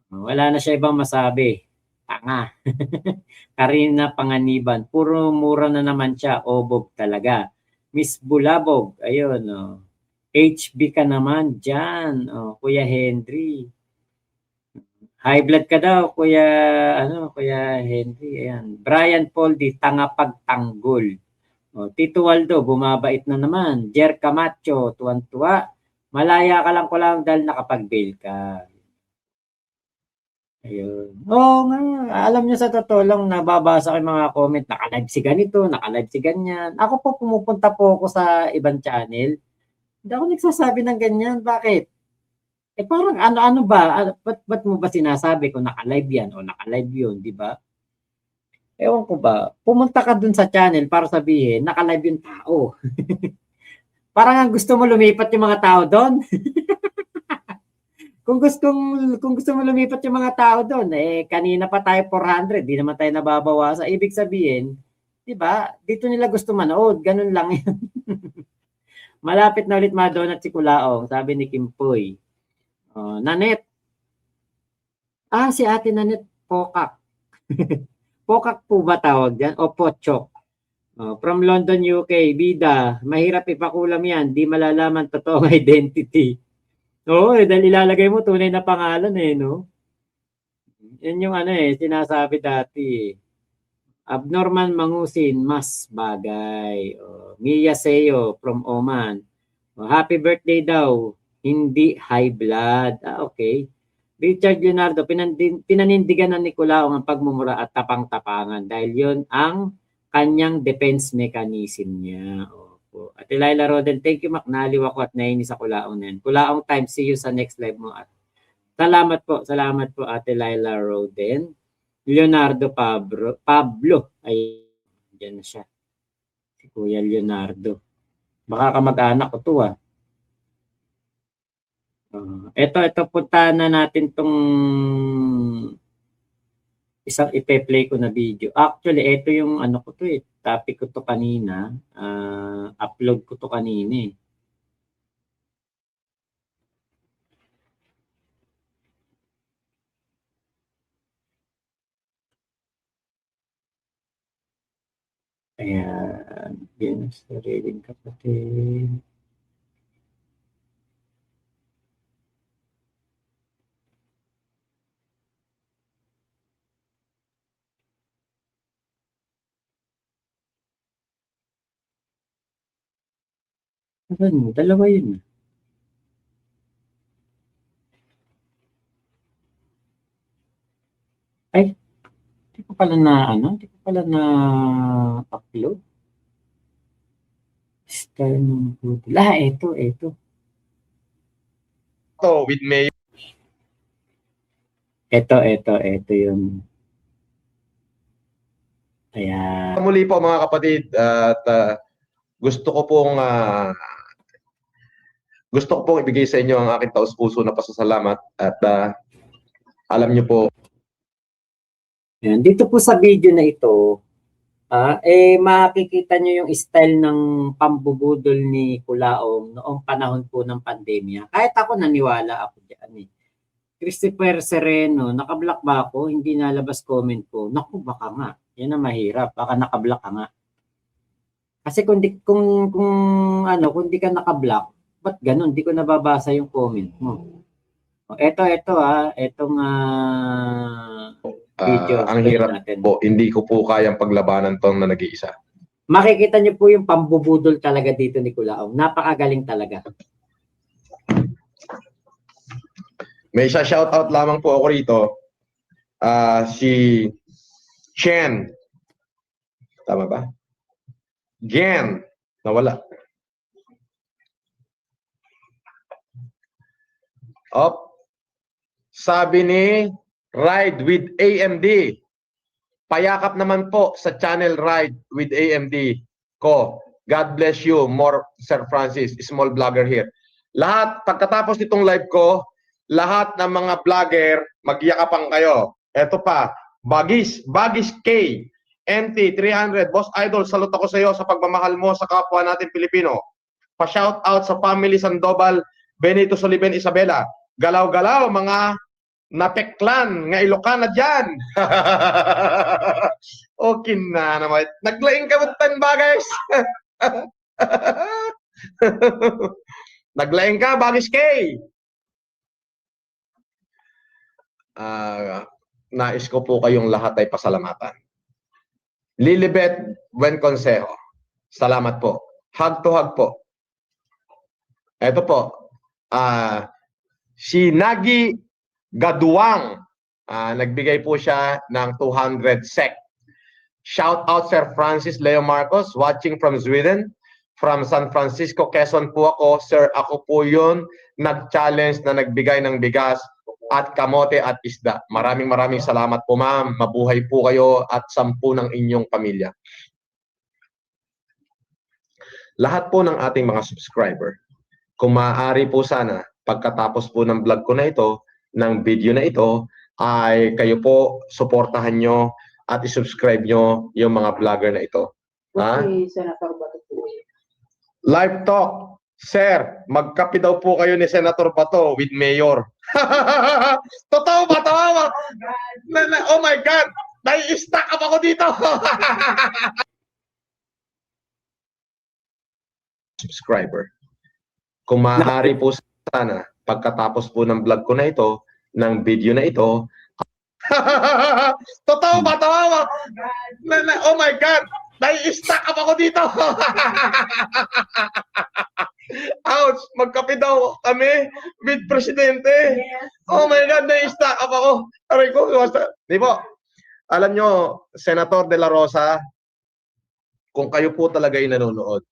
Wala na siya ibang masabi. Tanga. Karina Panganiban, puro mura na naman siya, obog talaga. Miss Bulabog, ayun, oh. HB ka naman dyan, oh, Kuya Henry. High blood ka daw, Kuya Henry, ayan. Brian Paul di tanga pagtanggol. Oh, Tito Waldo, bumabait na naman. Jer Camacho, tuwan-tuwa. Malaya ka lang ko lang dahil nakapag-bail ka. Ayun. Oo nga, alam niyo sa totoo lang nababasa ko yung mga comment, naka-live si ganito, naka-live si ganyan. Ako po pumupunta po ako sa ibang channel. Hindi ako nagsasabi ng ganyan. Bakit? Eh parang ano-ano ba? Ba't mo ba sinasabi kung naka-live yan o naka-live yun, di ba? Ewan ko ba, pumunta ka dun sa channel para sabihin, naka-live yung tao. Parang ang gusto mo lumipat yung mga tao doon. Kung gusto mo lumipat yung mga tao doon, eh kanina pa tayo 400, di naman tayo nababawasan. Ibig sabihin, 'di ba? Dito nila gusto manood, ganun lang 'yun. Malapit na ulit madonat si Kulaong, sabi ni Kimpoy. Nanet. Si Ate Nanet Pokak. Pokak po ba tawag diyan o Pochok? From London, UK, bida, mahirap ipakulam 'yan, di malalaman totoong identity. Oo, dahil ilalagay mo tunay na pangalan no? Yan yung sinasabi dati. Abnormal Mangusin, mas bagay. Mia Seo from Oman. Happy birthday daw, hindi high blood. Okay. Richard Leonardo, pinanindigan ng Nicolaong ang pagmumura at tapang-tapangan dahil yon ang kanyang defense mechanism niya. Opo. At Laila Rodel, thank you Macnaliw ako at nainis sa Kulaong na yan. Kulaong time, see you sa next live mo. At salamat po Ate Laila Roden. Leonardo Pablo, ay diyan na siya. Si Kuya Leonardo. Baka kamag-anak ko to ito punta na natin tong isang ipe-play ko na video. Actually, ito yung ko to topic ko to kanina. Upload ko to kanina Ayan, yun sariling kapatid. Dalawa yun. Ay, hindi ko pala upload. Style ng buti. Ito. With Mayo. Ito yun. Ayan. Muli po mga kapatid, at gusto ko pong ibigay sa inyo ang aking taus-puso na pasasalamat at alam niyo po. Ayan, dito po sa video na ito, makikita nyo yung style ng pambubudol ni Kulaong noong panahon po ng pandemya. Kahit ako naniwala ako dyan Christopher Sereno, nakablock ba ako? Hindi nalabas comment ko. Naku, baka nga. Yan ang mahirap. Baka nakablock ka nga. Kasi kung di ka nakablock, ba't ganun? Di ko nababasa yung comment mo. Etong video. Ang hirap natin po. Hindi ko po kayang paglabanan tong na nag-iisa. Makikita niyo po yung pambubudol talaga dito ni Kulaong. Napakagaling talaga. May shoutout lamang po ako rito. Si Chen. Tama ba? Gen. Nawala. Sabi ni Ride with AMD. Payakap naman po sa channel Ride with AMD ko. God bless you, more Sir Francis, small vlogger here. Lahat, pagkatapos nitong live ko, lahat ng mga vlogger, magyakapan kayo. Ito pa, Bagis K, NT 300, Boss Idol, salute ako sa iyo sa pagmamahal mo sa kapwa natin Pilipino. Pa-shout out sa family Sandoval, Benito Soliben Isabela. Galaw-galaw mga napeklan nga Ilocana dyan. Okay na naman. Naglaing kabutan ba, guys? Naglaing ka, Bagis K. Nais ko po kayong lahat ay pasalamatan. Lilibet Buen Consejo. Salamat po. Hug to hug po. Ito po. Si Nagi Gaduang. Nagbigay po siya ng 200 SEK. Shout out Sir Francis Leo Marcos, watching from Sweden. From San Francisco, Quezon po ako. Sir, ako po yun nag-challenge na nagbigay ng bigas at kamote at isda. Maraming salamat po, ma'am. Mabuhay po kayo at 10 ng inyong pamilya. Lahat po ng ating mga subscriber, kung maaari po sana, pagkatapos po ng vlog ko na ito, ng video na ito, ay kayo po, suportahan nyo at isubscribe nyo yung mga vlogger na ito. Okay, Senator Bato po. Live talk. Sir, magkape daw po kayo ni Senator Bato with Mayor. Totoo ba? Tawa. Oh my God! Nai-stack up ako dito. Subscriber. Kung maaari po sana, pagkatapos po ng vlog ko na ito, ng video na ito, totoo ba? Tawa. Oh my God! Nai-stack up ako dito. Ouch! Magkape daw kami with Presidente. Yes. Oh my God, nai-stack up ako. Aray ko, di po. Alam nyo, Senator De La Rosa, kung kayo po talaga yung nanonood,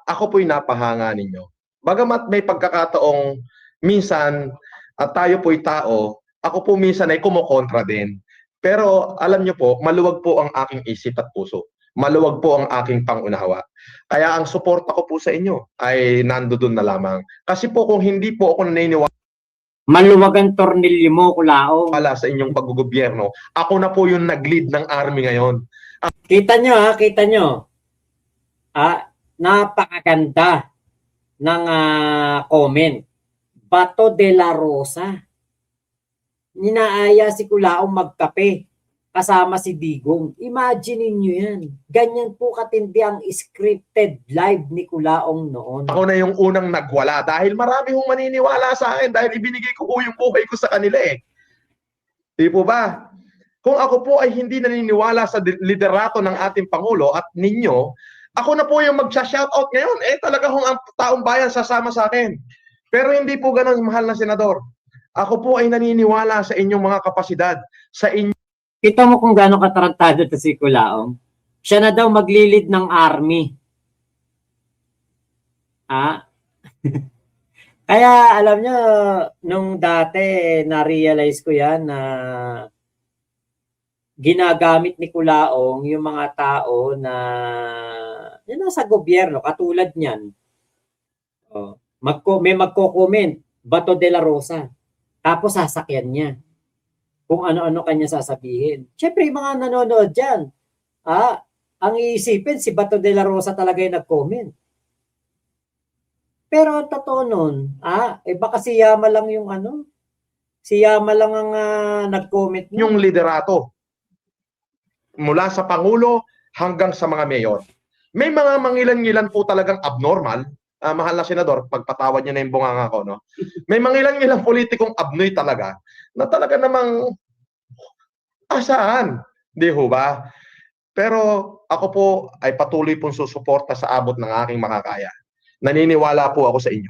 ako po'y napahanga ninyo. Bagamat may pagkakataong minsan, at tayo po'y tao, ako po minsan ay kumukontra din. Pero alam nyo po, maluwag po ang aking isip at puso. Maluwag po ang aking pangunawa. Kaya ang suporta ko po sa inyo ay nandoon na lamang. Kasi po kung hindi po ako naniniwala Maluwag ang tornilyo mo, Kulao. sa inyong paggogobyerno, ako na po yung nag-lead ng army ngayon. Kita nyo, kita nyo. Napakaganda ng comment. Bato de la Rosa. Ninaaya si Kulaong magkape kasama si Digong. Imagine niyo yan. Ganyan po katindi ang scripted live ni Kulaong noon. Ako na yung unang nagwala dahil marami hong maniniwala sa akin dahil ibinigay ko po yung buhay ko sa kanila eh. Di po ba? Kung ako po ay hindi naniniwala sa liderato ng ating Pangulo at ninyo, ako na po yung mag-shoutout ngayon. Talaga hong ang taong bayan sasama sa akin. Pero hindi po ganun, mahal na senador. Ako po ay naniniwala sa inyong mga kapasidad, sa inyong... Kita mo kung gaano katarantado to si Kulaong. Siya na daw maglilid ng army. Kaya alam nyo, nung dati na-realize ko yan na ginagamit ni Kulaong yung mga tao na yun nasa gobyerno, katulad niyan. May magko-comment, Bato de la Rosa. Tapos sasakyan niya. Kung ano-ano kanya sasabihin. Siyempre, yung mga nanonood dyan, ang iisipin, si Bato de la Rosa talaga yung nag-comment. Pero totoo nun, baka si Yama lang yung si Yama lang ang nag-comment nun. Yung liderato. Mula sa Pangulo hanggang sa mga mayor. May mga mangilan-ngilan po talagang abnormal. Mahal na senador, pagpatawad niyo na yung bunganga ko, no? May mangilan-ngilang politikong abnoy talaga na talaga namang saan? Di ho ba? Pero ako po ay patuloy pong susuporta sa abot ng aking makakaya. Naniniwala po ako sa inyo.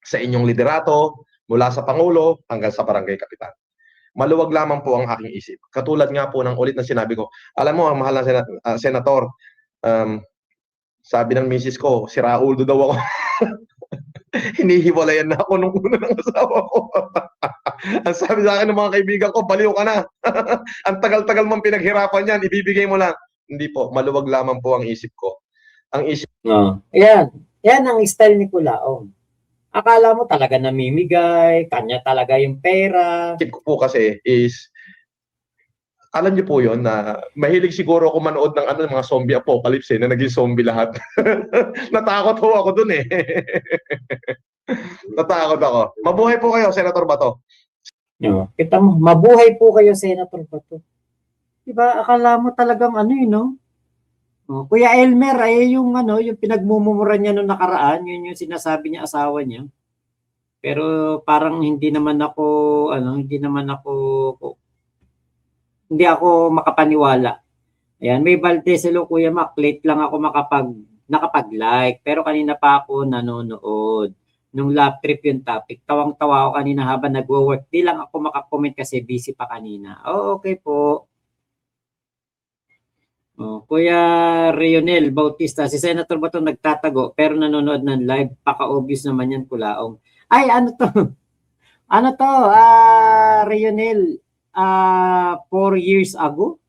Sa inyong liderato, mula sa Pangulo hanggang sa Barangay Kapitan. Maluwag lamang po ang aking isip. Katulad nga po ng ulit na sinabi ko, alam mo, ang mahal na senator, sabi ng misis ko, si Rauldo daw ako. Hinihiwalayan na ako nung una ng asawa ko. Ang sabi sa akin ng mga kaibigan ko, baliw ka na. Ang tagal-tagal mong pinaghirapan yan, ibibigay mo lang. Hindi po, maluwag lamang po ang isip ko. Ang isip Yan ang style ni Kulaong. Akala mo talaga namimigay, kanya talaga yung pera. ko po kasi is, alam niyo po yun na mahilig siguro ako manood ng mga zombie apocalypse na naging zombie lahat. Natakot ho ako dun eh. Natakot ako. Mabuhay po kayo, Senator Bato. No, kita mo, mabuhay po kayo, Senator Bato. Diba, akala mo talagang ano yun, no? Oh, Kuya Elmer, ay yung ano, yung pinagmumura niya noong nakaraan, yun yung sinasabi niya asawa niya. Pero parang hindi ako makapaniwala. Ayan, may Valdez, hello Kuya Mac, late lang ako nakapag-like, pero kanina pa ako nanonood. Nung lap trip yung topic, tawang-tawa ako kanina habang nagwo-work. Di lang ako makakomment kasi busy pa kanina. Oh, okay po. Oh, Kuya Rionel Bautista, si Senator Bato nagtatago pero nanonood ng live, paka-obvious naman yan, kulaong. Ay, ano to? Ano to? Rionel, 4 years ago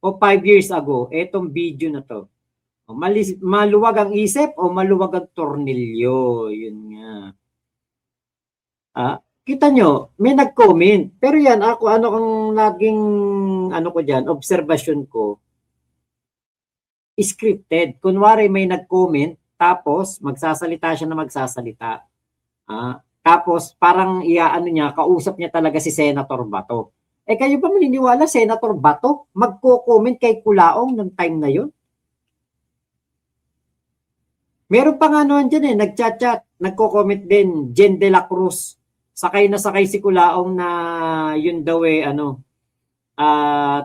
o 5 years ago, etong video na to. Maluwag ang isip o maluwag ang tornilyo? Yun nga. Kita nyo, may nag-comment. Pero yan, ano kang naging, ko dyan, observation ko, scripted. Kunwari may nag-comment, tapos magsasalita siya na magsasalita. Tapos parang niya, kausap niya talaga si Senator Bato. Kayo ba maniniwala, Senator Bato magko-comment kay Kulaong ng time na yun? Meron pa nga noon dyan nagchat-chat, nagko-comment din, Jen de la Cruz. Sakay na sakay si Kulaong na yun daw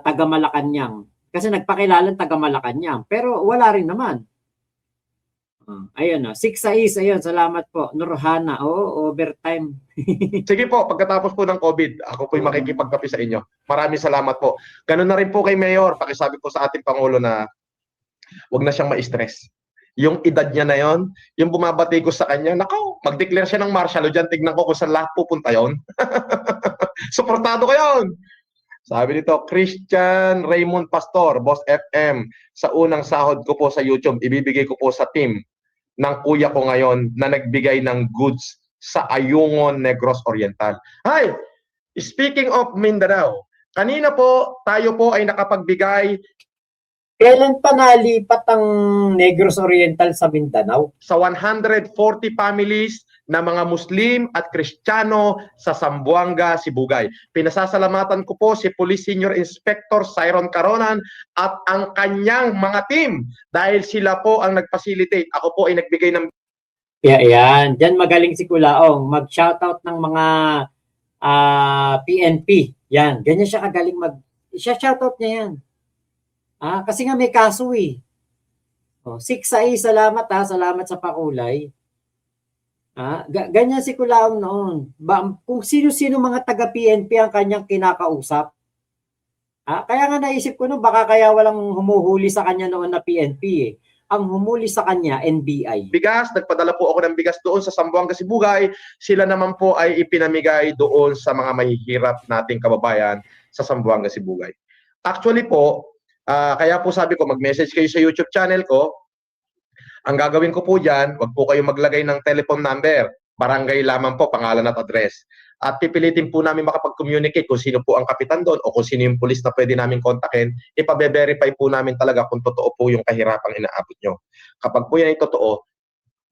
taga Malacanang. Kasi nagpakilalan taga Malacanang. Pero wala rin naman. Ayun 6-6, ayun, salamat po. Nurhana, overtime. Sige po, pagkatapos po ng COVID, ako po'y makikipagkape sa inyo. Maraming salamat po. Ganun na rin po kay Mayor, pakisabi po sa ating Pangulo na wag na siyang ma-stress. Yung edad niya na yon, yung bumabati ko sa kanya, nako, mag-declare siya ng martial law dyan, tignan ko kung saan lahat pupunta yon. Suportado ko yon. Sabi nito, Christian Raymond Pastor, Boss FM, sa unang sahod ko po sa YouTube, ibibigay ko po sa team ng kuya ko ngayon na nagbigay ng goods sa Ayungon, Negros Oriental. Hi! Speaking of Mindanao, kanina po tayo po ay nakapagbigay Kailan pa nalipat ang Negros Oriental sa Mindanao? sa 140 families na mga Muslim at Kristiyano sa Zamboanga, Sibugay. Pinasasalamatan ko po si Police Senior Inspector Cyron Caronan at ang kanyang mga team dahil sila po ang nag-facilitate. Ako po ay nagbigay ng Yan. Diyan magaling si Kulaong. Mag-shoutout ng mga PNP. Yan. Ganyan siya kagaling shoutout niya yan. Kasi nga may kaso 6-6, salamat salamat sa pakulay. Ganyan si Kulaong noon. Kung sino-sino mga taga-PNP ang kanyang kinakausap. Kaya nga naisip ko baka kaya walang humuhuli sa kanya noon na PNP Ang humuli sa kanya, NBI. bigas, nagpadala po ako ng bigas doon sa Zamboanga, Sibugay. Sila naman po ay ipinamigay doon sa mga mahihirap nating kababayan sa Zamboanga, Sibugay. Actually po, kaya po sabi ko, mag-message kayo sa YouTube channel ko. Ang gagawin ko po dyan, wag po kayo maglagay ng telephone number. Barangay lamang po, pangalan at address. At pipilitin po namin makapag-communicate kung sino po ang kapitan doon o kung sino yung pulis na pwede namin kontakin. Ipabe-verify po namin talaga kung totoo po yung kahirapang inaabot nyo. Kapag po yan ay totoo,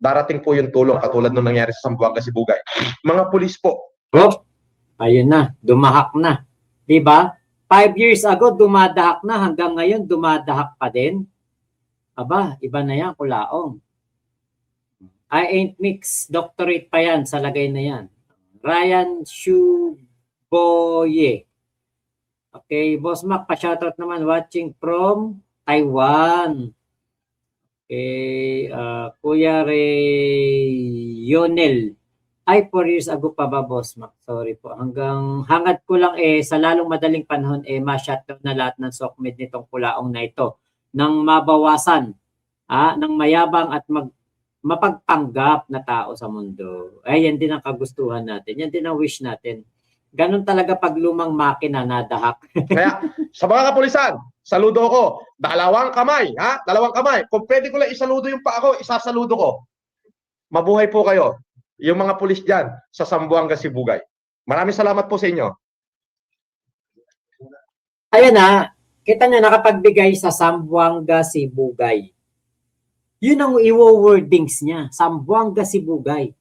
darating po yung tulong katulad nung nangyari sa Zamboanga, Sibugay. Mga pulis po. Ayun na, dumahak na. Diba? 5 years ago, dumadahak na. Hanggang ngayon, dumadahak pa din. Aba, iba na yan, Kulaong. I ain't mixed. Doctorate pa yan sa lagay na yan. Ryan Shuboye. Okay, Boss Mac, pa-shoutout naman. Watching from Taiwan. Okay, Kuya Rayonel. Ay, 4 years ago pa ba, Boss Mac? Sorry po. Hangad ko lang sa lalong madaling panahon, ma-shutdown na lahat ng SOCMED nitong Kulaong na ito. Nang mabawasan, ng mayabang at mapagpanggap na tao sa mundo. Yan din ang kagustuhan natin. Yan din ang wish natin. Ganon talaga pag lumang makina nadahak. Kaya, sa mga kapulisan, saludo ko. Dalawang kamay. Dalawang kamay. Kung pwede ko lang isaludo yung pa ako, isasaludo ko. Mabuhay po kayo. Yung mga pulis dyan sa Zamboanga, Sibugay. Maraming salamat po sa inyo. Ayan kita nyo nakapagbigay sa Zamboanga, Sibugay. Yun ang iwo-wordings niya, Zamboanga, Sibugay.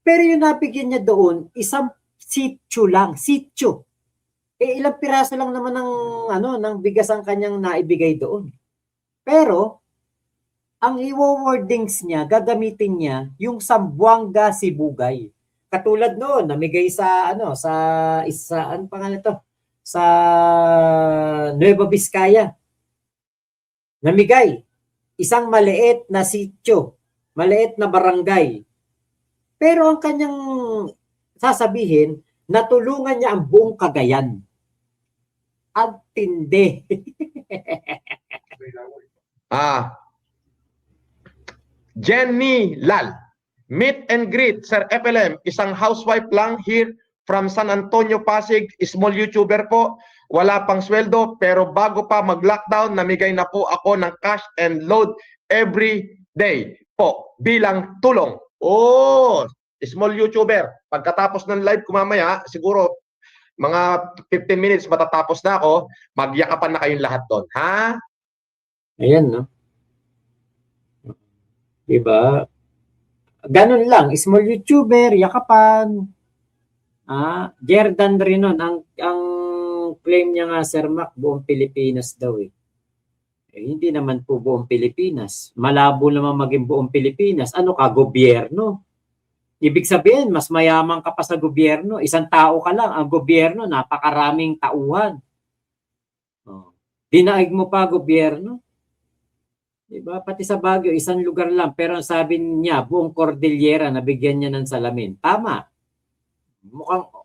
Pero yung nabigyan niya doon, isang sitio lang, sitio. Ilang piraso lang naman ng bigas ang kanyang naibigay doon. Pero ang i-wordings niya, gagamitin niya yung Sambuanga Sibugay. Katulad noon, namigay sa ano pangalan ito? Sa Nueva Vizcaya. Namigay isang maliit na sitio, maliit na barangay. Pero ang kanyang sasabihin, natulungan niya ang buong Cagayan. Ang tindi. Jenny Lal. Meet and greet, Sir FLM. Isang housewife lang here from San Antonio, Pasig. Small YouTuber po. Wala pang sweldo, pero bago pa mag-lockdown, namigay na po ako ng cash and load every day po bilang tulong. Oh, small YouTuber. Pagkatapos ng live ko mamaya, siguro mga 15 minutes matatapos na ako, magyakapan na kayong lahat doon. Ha? Ayan, no? Diba? Ganun lang. Small YouTuber, yakapan. Jerdan rin nun. Ang claim niya nga, Sir Mac, buong Pilipinas daw eh. Hindi naman po buong Pilipinas. Malabo naman maging buong Pilipinas. Ano ka, gobyerno? Ibig sabihin, mas mayaman ka pa sa gobyerno. Isang tao ka lang. Ang gobyerno, napakaraming tauhan. Dinaig mo pa gobyerno. Diba? Pati sa Baguio, isang lugar lang. Pero ang sabi niya, buong Cordillera, nabigyan niya ng salamin. Tama.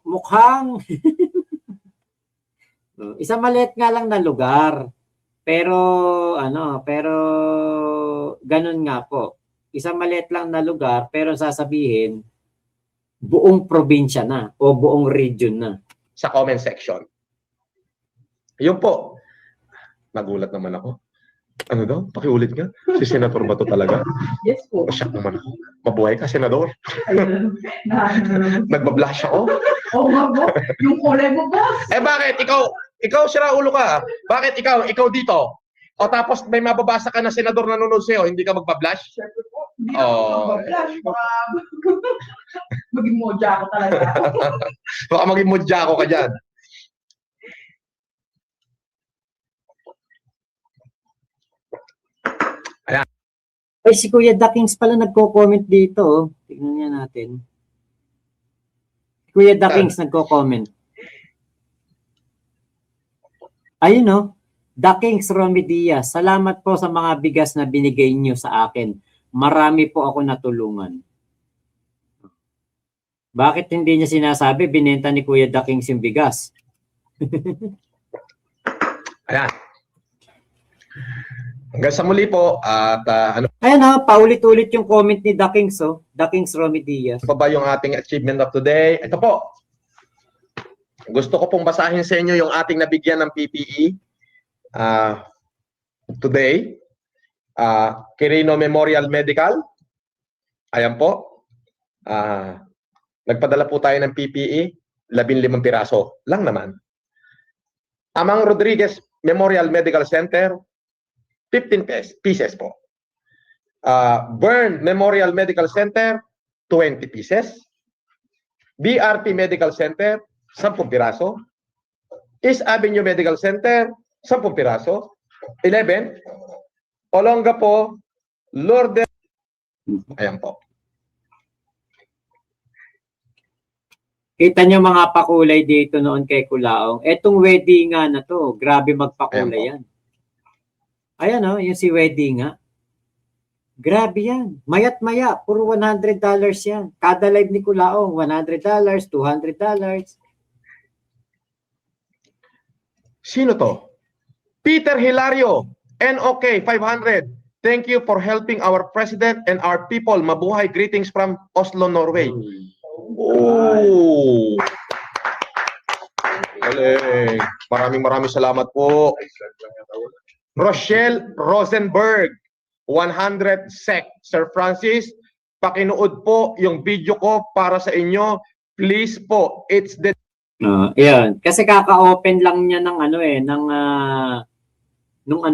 Mukhang isang maliit nga lang na lugar. Pero ganun nga po. Isang maliit lang na lugar, pero sasabihin, buong probinsya na o buong region na. Sa comment section. Yun po. Nagulat naman ako. Ano daw? Pakiulit nga. Si Senator ba to talaga? Yes po. Shock naman ako. Mabuhay ka, Senador. Ayun. Nagbablash ako. Oo nga po. Yung kulay mo, boss. Bakit? Ikaw sira ulo ka. Bakit ikaw dito? O tapos may mababasa ka na senador na nanonood sa'yo, hindi ka magbablash? Siyempre po. Hindi ako mag-flash. Baka maging moja ako talaga. Baka maging mudya ako ka dyan. Ay, si Kuya Dakings pala nagko-comment dito. Oh. Tignan niya natin. Kuya Dakings nagko-comment. Ayun no. Dakings Romy Diaz, salamat po sa mga bigas na binigay niyo sa akin. Marami po ako natulungan. Bakit hindi niya sinasabi binenta ni Kuya Dakings yung bigas? Ayan. Hanggang sa muli po at Ayan ha, paulit-ulit yung comment ni Dakings, oh. Dakings Romy Diaz. pa ba yung ating achievement of today? Ito po. Gusto ko pong basahin sa inyo yung ating nabigyan ng PPE today. Quirino Memorial Medical. Ayan po. Nagpadala po tayo ng PPE, 15 piraso lang naman. Amang Rodriguez Memorial Medical Center, 15 pieces po. Bern Memorial Medical Center, 20 pieces. BRP Medical Center, 10 piraso. East Avenue Medical Center, 10 piraso. 11. Olonga po, Lourdes. Ayan po. Kita nyo mga pakulay dito noon kay Kulaong. Etong wedding nga na to, grabe magpakulay yan. Ayan o, yung si wedding nga. Grabe yan. Mayat maya, puro $100 yan. Kada live ni Kulaong, $100, $200. Sino to? Peter Hilario, NOK 500. Thank you for helping our president and our people. Mabuhay. Greetings from Oslo, Norway. Oh. Galing. Maraming salamat po. Rochelle Rosenberg, 100 SEK. Sir Francis, pakinood po yung video ko para sa inyo. Please po, it's the... Yan. Kasi kaka-open lang niya ng nung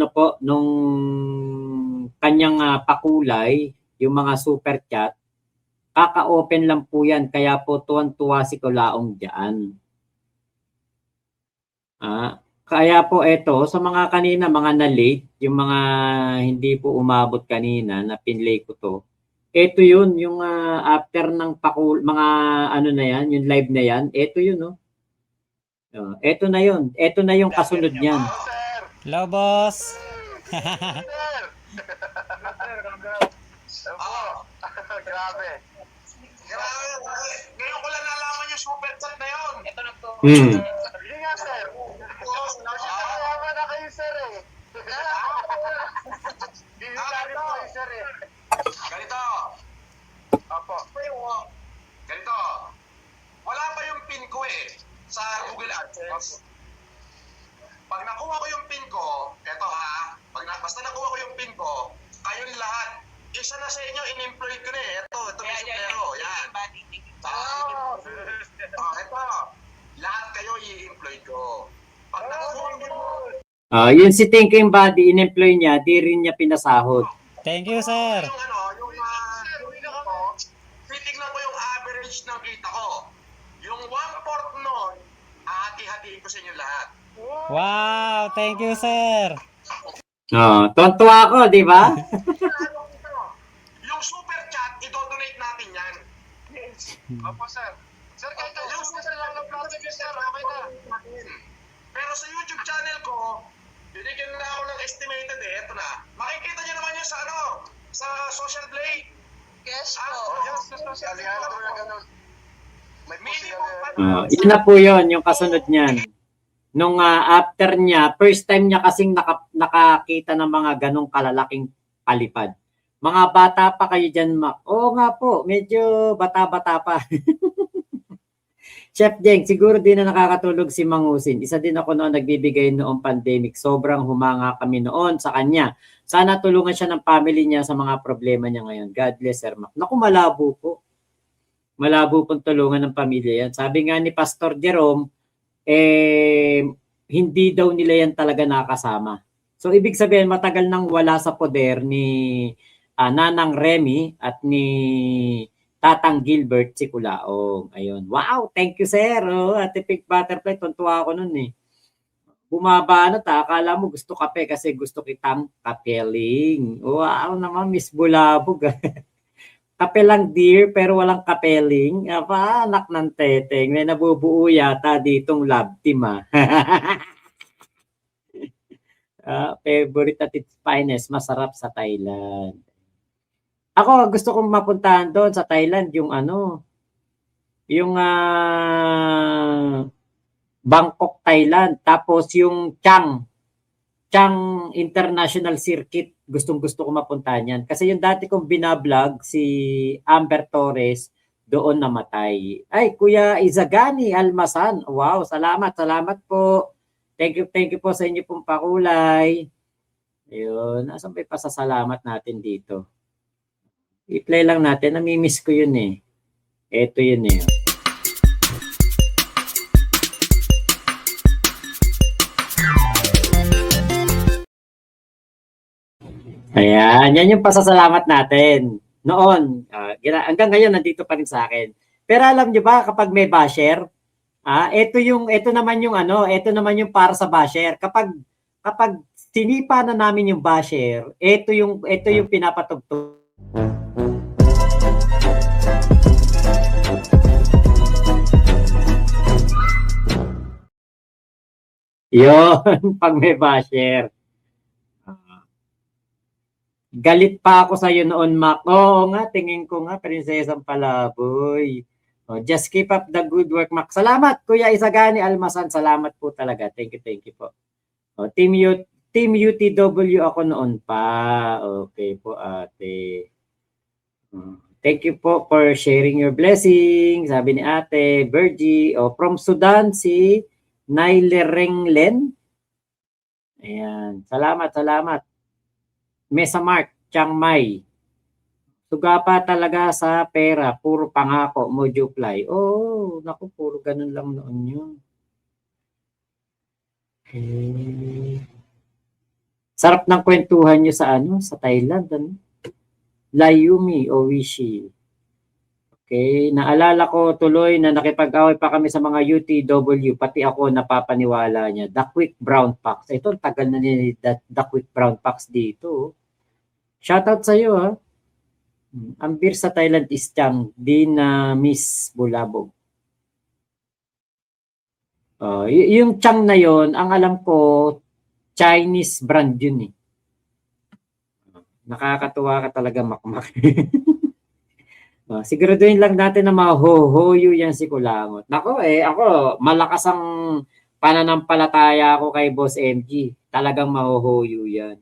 kanyang pakulay, yung mga super chat. Kaka-open lang po yan. Kaya po tuwan-tuwa si Kulaong diyan. Kaya po ito, sa mga kanina, mga na-late, yung mga hindi po umabot kanina na pinlay ko to, ito yun, yung after ng mga ano na yan, yung live na yan, ito yun, no? Ito na yun. Ito na yung kasunod niyan. Hello, boss. Grabe. Ngayon ko lang nalaman yung super chat na yun. Ito na po. Hindi nga, sir. Nakayaman na kayo, sir, eh. Bibigyan po kayo, sir, eh. Ganito. Opo. Ganito. Wala pa yung pin ko, eh, sa Google AdSense. Pag nakuha ko yung pin ko, eto ha, basta nakuha ko yung pin ko, kayong lahat, isa na sa inyo, in-employ ko na eh. Ito may suplero. Yan. Ito. Lahat kayo i-employ ko. Pag nakuha ko Yun si Thinking Body, in-employ niya, di rin niya pinasahod. Thank you, sir. titignan ko yung average ng kita ko. Yung 1/4 nun, hati-hatiin ko sa inyo lahat. Wow, thank you, sir. Tuwan-tuwa ako, di ba? Yung super chat, i-donate natin yan. Opo, sir. Sir, kahit yung super chat ng project yun, sir, okay na. Pero sa YouTube channel ko, binigyan na ako ng estimated eh. Ito na. Makikita nyo naman yun sa sa Social Blade. Yes, yes, social blade. Yun na po yun, yung kasunod niyan. Nung after niya, first time niya kasing nakakita ng mga ganong kalalaking palipad. Mga bata pa kayo dyan, Mac. Oo nga po, medyo bata-bata pa. Chef Jeng, siguro din na nakakatulog si Mangusin. Isa din ako noon nagbibigay noong pandemic. Sobrang humanga kami noon sa kanya. Sana tulungan siya ng family niya sa mga problema niya ngayon. God bless, Sir Mac. Naku, malabo po. Malabo pong tulungan ng pamilya yan. Sabi nga ni Pastor Jerome, hindi daw nila yan talaga nakasama. So, ibig sabihin, matagal nang wala sa poder ni Nanang Remy at ni Tatang Gilbert si Kulaong. Ayun. Wow, thank you, sir. Ate Pink Butterfly, tuntua ako nun eh. Bumaba akala mo gusto kape kasi gusto kitang kapeling. Wow naman, Miss Bulabog. Kape lang dear, pero walang kapeling. Anak ng teteng. May nabubuo yata ditong love team favorite at its finest, masarap sa Thailand. Ako, gusto kong mapuntahan doon sa Thailand, yung Bangkok, Thailand. Tapos yung Chang International Circuit, gustong-gusto ko mapuntahan yan. Kasi yung dati kong binablog, si Amber Torres, doon namatay. Ay, Kuya Izagani Almasan. Wow, salamat po. Thank you po sa inyo pong pakulay. Ayun, nasan ba yung pasasalamat natin dito? I-play lang natin, namimiss ko yun eh. Ito yun eh. Ayan, yan yung pasasalamat natin. Noon, hanggang ngayon nandito pa rin sa akin. Pero alam niyo ba kapag may basher, ito naman yung para sa basher. Kapag sinipa na namin yung basher, ito yung pinapatugtog. Yun, pag may basher. Galit pa ako sa iyo noon, Mac. Oo nga, tingin ko nga, prinsesang palaboy. Just keep up the good work, Mac. Salamat, Kuya Isagani Almasan. Salamat po talaga. Thank you po. Team UTW ako noon pa. Okay po, ate. Thank you po for sharing your blessings. Sabi ni ate, Virgie. From Sudan, si Nailerenglen. Ayan. Salamat. Mesa Mark, Chiang Mai. Suga pa talaga sa pera, puro pangako, Mojuply. Naku, puro ganun lang noon yun. Okay. Sarap ng kwentuhan nyo sa Thailand. Layumi o Wishi. Okay, naalala ko tuloy na nakipag-away pa kami sa mga UTW, pati ako napapaniwala niya. The Quick Brown Fox. Ito, tagal na ni The Quick Brown Fox dito. Shoutout sa iyo, ha. Ang beer sa Thailand is Chang, di na Miss Bulabog. Yung Chang na yon, ang alam ko, Chinese brand yun eh. Nakakatuwa ka talaga, makmak. Siguraduhin lang natin na mahuhuyo yan si Kulangot. Nako ako, malakas ang pananampalataya ko kay Boss MG. Talagang mahuhuyo yan.